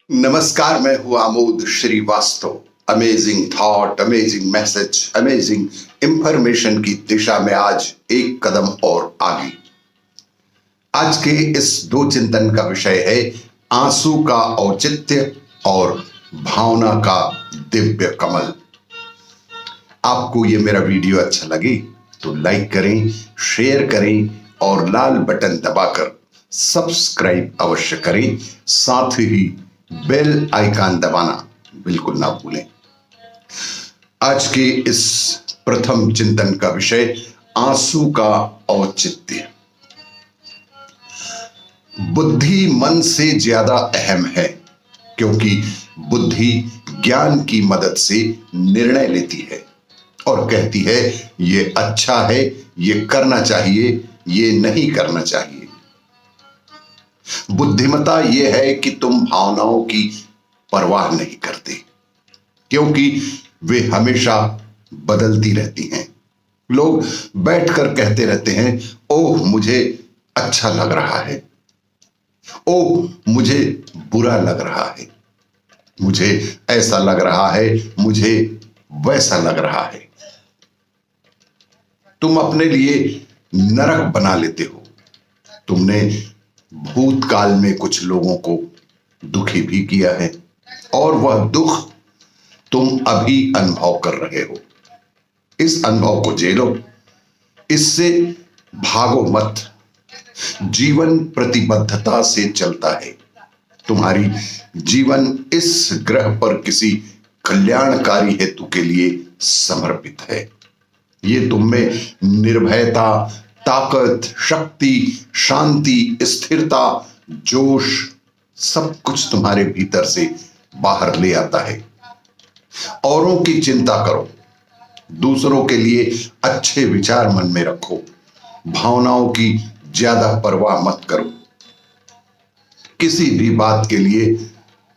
नमस्कार, मैं हूं Amod Srivastava. Amazing thought, amazing message, amazing information की दिशा में आज एक कदम और आगे। आज के इस दो चिंतन का विषय है आंसू का औचित्य और भावना का दिव्य कमल। आपको ये मेरा वीडियो अच्छा लगे तो लाइक करें, शेयर करें और लाल बटन दबाकर सब्सक्राइब अवश्य करें। साथ ही बेल आइकन दबाना बिल्कुल ना भूलें। आज के इस प्रथम चिंतन का विषय आंसू का औचित्य। बुद्धि मन से ज्यादा अहम है, क्योंकि बुद्धि ज्ञान की मदद से निर्णय लेती है और कहती है ये अच्छा है, ये करना चाहिए, ये नहीं करना चाहिए। बुद्धिमता यह है कि तुम भावनाओं की परवाह नहीं करते, क्योंकि वे हमेशा बदलती रहती हैं। लोग बैठकर कहते रहते हैं, ओह मुझे अच्छा लग रहा है, ओह मुझे बुरा लग रहा है, मुझे ऐसा लग रहा है, मुझे वैसा लग रहा है। तुम अपने लिए नरक बना लेते हो। तुमने भूतकाल में कुछ लोगों को दुखी भी किया है और वह दुख तुम अभी अनुभव कर रहे हो। इस अनुभव को झेलो, इससे भागो मत। जीवन प्रतिबद्धता से चलता है। तुम्हारी जीवन इस ग्रह पर किसी कल्याणकारी हेतु के लिए समर्पित है। ये तुम में निर्भयता, ताकत, शक्ति, शांति, स्थिरता, जोश, सब कुछ तुम्हारे भीतर से बाहर ले आता है। औरों की चिंता करो, दूसरों के लिए अच्छे विचार मन में रखो, भावनाओं की ज्यादा परवाह मत करो। किसी भी बात के लिए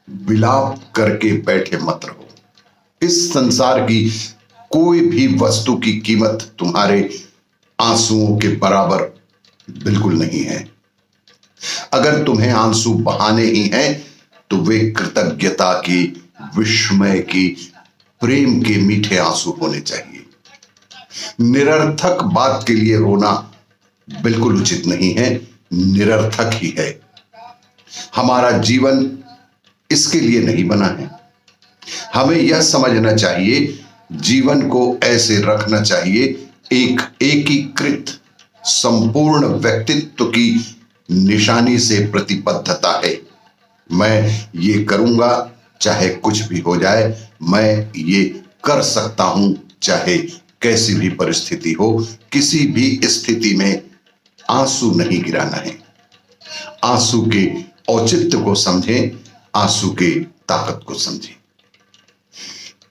विलाप करके बैठे मत रहो। इस संसार की कोई भी वस्तु की कीमत तुम्हारे आंसुओं के बराबर बिल्कुल नहीं है। अगर तुम्हें आंसू बहाने ही हैं तो वे कृतज्ञता की, विस्मय की, प्रेम के मीठे आंसू होने चाहिए। निरर्थक बात के लिए रोना बिल्कुल उचित नहीं है, निरर्थक ही है। हमारा जीवन इसके लिए नहीं बना है। हमें यह समझना चाहिए, जीवन को ऐसे रखना चाहिए, एक एकीकृत संपूर्ण व्यक्तित्व की निशानी से प्रतिबद्धता है। मैं ये करूंगा चाहे कुछ भी हो जाए, मैं ये कर सकता हूं चाहे कैसी भी परिस्थिति हो। किसी भी स्थिति में आंसू नहीं गिराना है। आंसू के औचित्य को समझें, आंसू के ताकत को समझें।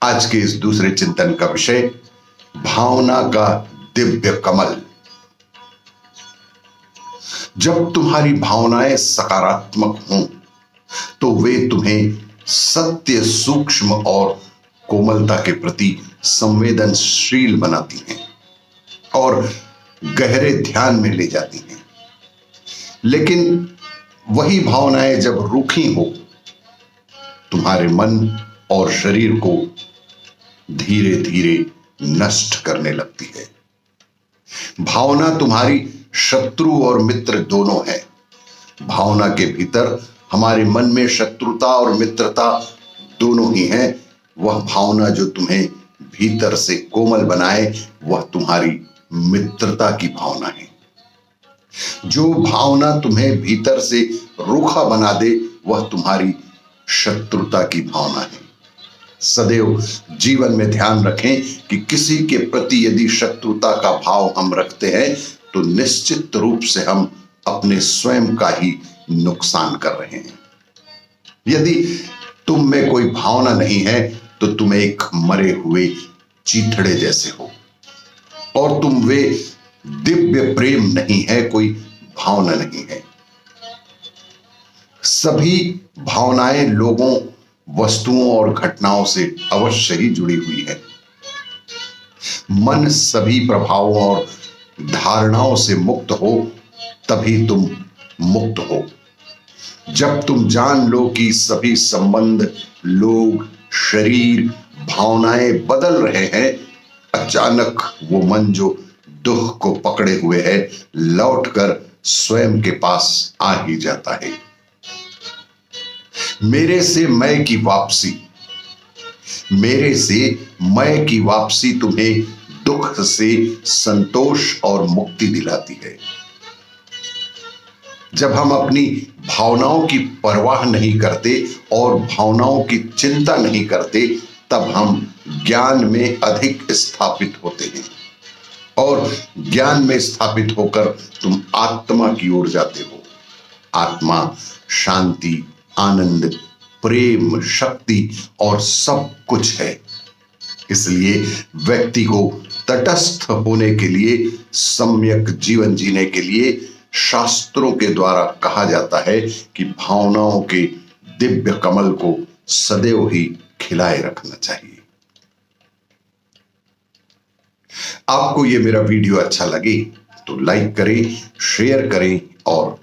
आज के इस दूसरे चिंतन का विषय भावना का दिव्य कमल। जब तुम्हारी भावनाएं सकारात्मक हों तो वे तुम्हें सत्य, सूक्ष्म और कोमलता के प्रति संवेदनशील बनाती हैं और गहरे ध्यान में ले जाती हैं। लेकिन वही भावनाएं जब रूखी हो, तुम्हारे मन और शरीर को धीरे धीरे नष्ट करने लगती है। भावना तुम्हारी शत्रु और मित्र दोनों है। भावना के भीतर हमारे मन में शत्रुता और मित्रता दोनों ही है। वह भावना जो तुम्हें भीतर से कोमल बनाए, वह तुम्हारी मित्रता की भावना है। जो भावना तुम्हें भीतर से रूखा बना दे, वह तुम्हारी शत्रुता की भावना है। सदैव जीवन में ध्यान रखें कि किसी के प्रति यदि शत्रुता का भाव हम रखते हैं तो निश्चित रूप से हम अपने स्वयं का ही नुकसान कर रहे हैं। यदि तुम में कोई भावना नहीं है तो तुम एक मरे हुए चीथड़े जैसे हो, और तुम वे दिव्य प्रेम नहीं है, कोई भावना नहीं है। सभी भावनाएं लोगों, वस्तुओं और घटनाओं से अवश्य ही जुड़ी हुई है। मन सभी प्रभावों और धारणाओं से मुक्त हो, तभी तुम मुक्त हो। जब तुम जान लो कि सभी संबंध, लोग, शरीर, भावनाएं बदल रहे हैं, अचानक वो मन जो दुख को पकड़े हुए है लौटकर स्वयं के पास आ ही जाता है। मेरे से मैं की वापसी, मेरे से मैं की वापसी तुम्हें दुख से संतोष और मुक्ति दिलाती है। जब हम अपनी भावनाओं की परवाह नहीं करते और भावनाओं की चिंता नहीं करते, तब हम ज्ञान में अधिक स्थापित होते हैं और ज्ञान में स्थापित होकर तुम आत्मा की ओर जाते हो। आत्मा शांति, आनंद, प्रेम, शक्ति और सब कुछ है। इसलिए व्यक्ति को तटस्थ होने के लिए, सम्यक जीवन जीने के लिए शास्त्रों के द्वारा कहा जाता है कि भावनाओं के दिव्य कमल को सदैव ही खिलाए रखना चाहिए। आपको यह मेरा वीडियो अच्छा लगे तो लाइक करें, शेयर करें और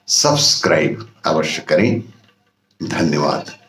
सब्सक्राइब अवश्य करें। धन्यवाद।